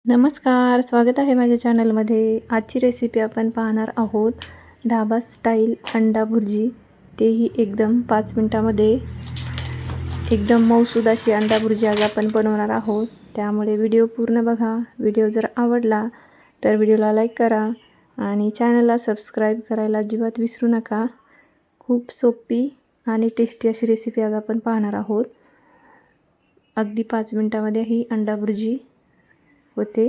नमस्कार, स्वागत आहे माझ्या चॅनलमध्ये। आजची रेसिपी आपण पाहणार आहोत ढाबा स्टाईल अंडा भुर्जी, तेही एकदम 5 मिनिटांमध्ये। एकदम मऊसूद अशी अंडा भुर्जी आज आपण बनवणार आहोत, त्यामुळे व्हिडिओ पूर्ण बघा। व्हिडिओ जर आवडला तर व्हिडिओला लाईक करा आणि चॅनलला सबस्क्राईब करायला अजिबात विसरू नका। खूप सोपी आणि टेस्टी अशी रेसिपी आज आपण पाहणार आहोत। अगदी 5 मिनिटांमध्ये ही अंडा भुर्जी होते।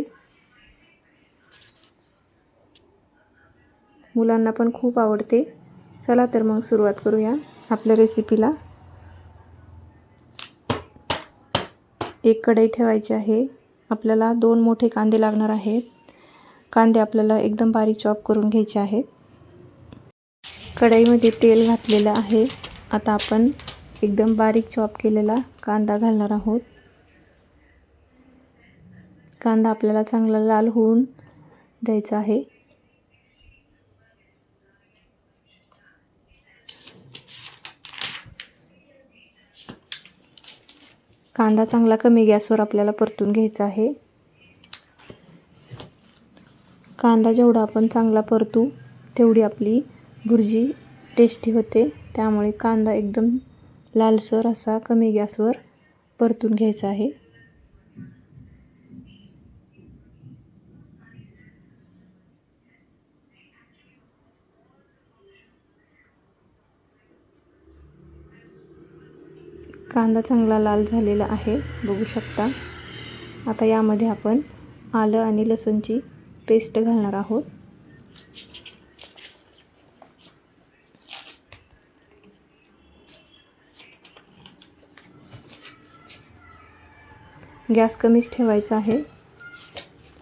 मुलांना पण खूप आवडते। चला तर मग सुरुवात करूया आपल्या रेसिपीला। एक कढई ठेवायची आहे। आपल्याला 2 मोठे कांदे लागणार आहेत। कांदे आपल्याला एकदम बारीक चॉप करून घ्यायचे आहेत। कढईमध्ये तेल घातलेलं आहे। आता आपण एकदम बारीक चॉप केलेला कांदा घालणार आहोत। कांदा आपल्याला चांगला लाल होऊन द्यायचा आहे। कांदा चांगला कमी गॅसवर आपल्याला परतून घ्यायचा आहे। कांदा जेवढा आपण चांगला परतू तेवढी आपली भुर्जी टेस्टी होते, त्यामुळे कांदा एकदम लालसर असा कमी गॅसवर परतून घ्यायचा आहे। कांदा चांगला लाल झालेला आहे, बघू शकता। आता यामध्ये आपण आलं आणि लसूणची पेस्ट घालणार आहोत। गॅस कमीच ठेवायचा आहे।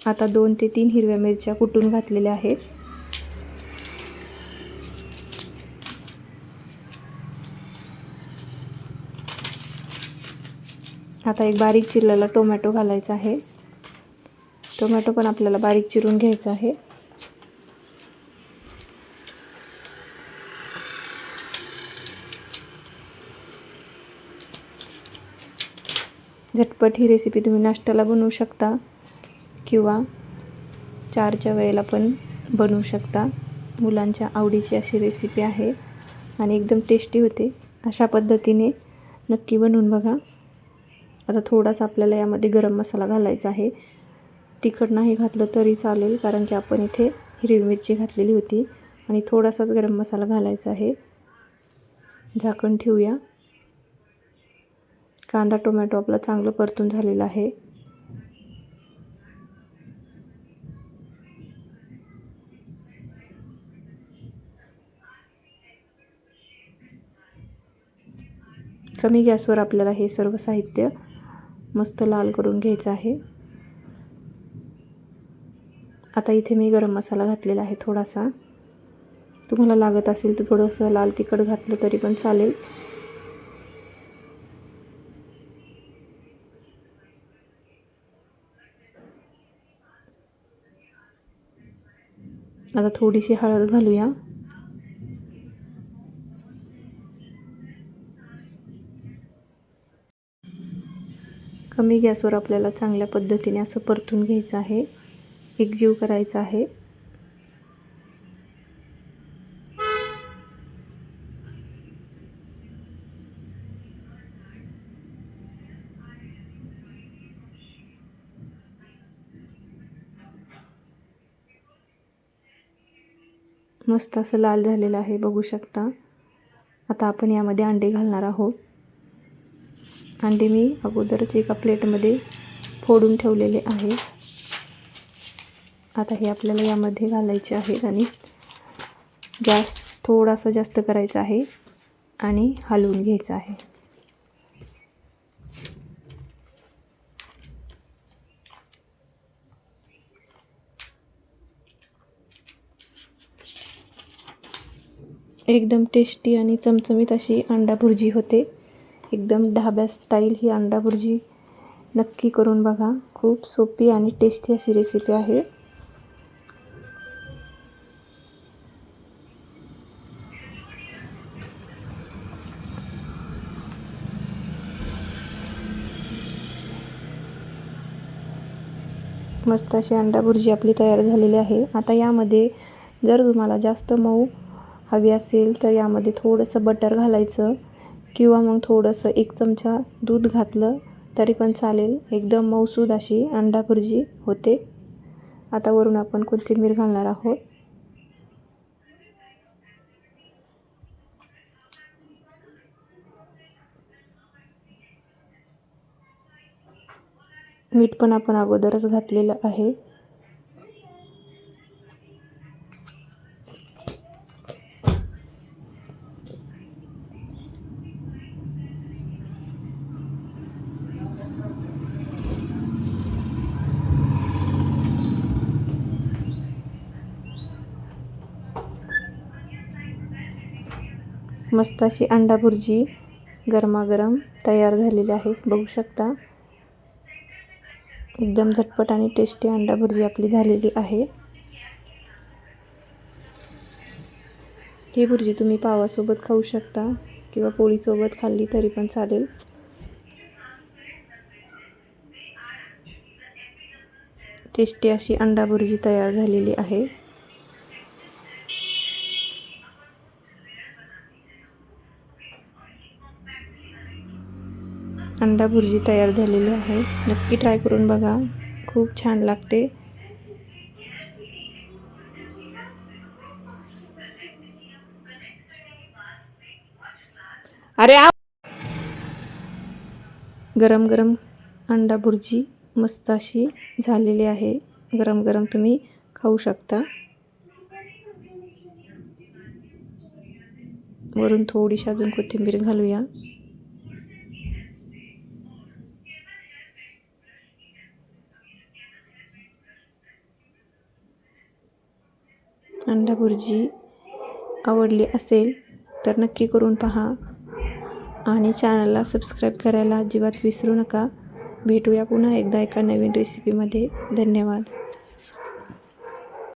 आता 2 ते 3 हिरव्या मिरच्या कुटून घातलेल्या आहेत। आता एक बारीक चिरलेला टोमॅटो घालायचा आहे। टोमॅटो पण आपल्याला बारीक चिरून घ्यायचा आहे। झटपट ही रेसिपी तुम्ही नाश्त्याला बनवू शकता किंवा 4च्या वेळेला पण बनवू शकता। मुलांच्या आवडीची अशी रेसिपी आहे आणि एकदम टेस्टी होते। अशा पद्धतीने नक्की बनवून बघा। आता थोडासा आपल्याला यामध्ये गरम मसाला घालायचा आहे। तिखट नाही घातलं तरी चालेल, कारण की आपण इथे हिरवी मिरची घातलेली होती आणि थोडासाच गरम मसाला घालायचा आहे। झाकण ठेवूया। कांदा टोमॅटो आपला चांगलं परतून झालेला आहे। कमी गॅसवर आपल्याला हे सर्व साहित्य मस्त लाल करून घ्यायचं आहे। आता इथे मी गरम मसाला घातलेला आहे थोडासा। तुम्हाला लागत असेल तर थोडंसं लाल तिखट घातलं तरी पण चालेल। आता थोडीशी हळद घालूया। कमी गॅसवर आपल्याला चांगल्या पद्धतीने असं परतून घ्यायचं आहे, एकजीव करायचा आहे। मस्त असं लाल झालेलं आहे, बघू शकता। आता आपण यामध्ये अंडे घालणार आहोत। अंडे मी अगोदरच एका प्लेटमध्ये फोडून ठेवलेले आहे। आता हे आपल्याला यामध्ये घालायचे आहेत आणि गॅस थोडासा जास्त करायचा आहे आणि हलवून घ्यायचा आहे। एकदम टेस्टी आणि चमचमीत अशी अंडा भुर्जी होते। एकदम ढाबा स्टाईल ही अंडा भुर्जी नक्की करून बघा। खूप सोपी आणि टेस्टी अशी रेसिपी आहे। मस्त अशी अंडा भुर्जी आपली तयार झालेली आहे। आता यामध्ये जर तुम्हाला जास्त मऊ हवी असेल तर यामध्ये थोडंसं बटर घालायचं किंवा मग थोडंसं 1 चमचा दूध घातलं तरी पण चालेल। एकदम मऊसूद अशी अंडा भुर्जी होते। आता वरून आपण कोथिंबीर घालणार आहोत। मीठ पण आपण अगोदरच घातलेलं आहे। मस्त अशी अंडा भुर्जी गरमागरम तयार झालेली आहे, बघू शकता। एकदम झटपट आणि टेस्टी अंडा भुर्जी आपली झालेली आहे। ही भुर्जी तुम्ही पावासोबत खाऊ शकता किंवा पोळीसोबत खाल्ली तरी पण चालेल। टेस्टी अशी अंडा भुर्जी तयार झालेली आहे। अंडा भुर्जी तयार झालेली आहे, नक्की ट्राय करून बघा, खूप छान लागते। गरम गरम अंडा भुर्जी मस्त अशी झालेली आहे। गरम गरम तुम्ही खाऊ शकता। वरून थोडीशी अजून कोथिंबीर घालूया। अंडा भुर्जी आवडली असेल तर नक्की करून पहा आणि चॅनलला सबस्क्राईब करायला अजिबात विसरू नका। भेटूया पुन्हा एकदा एका नवीन रेसिपीमध्ये। धन्यवाद।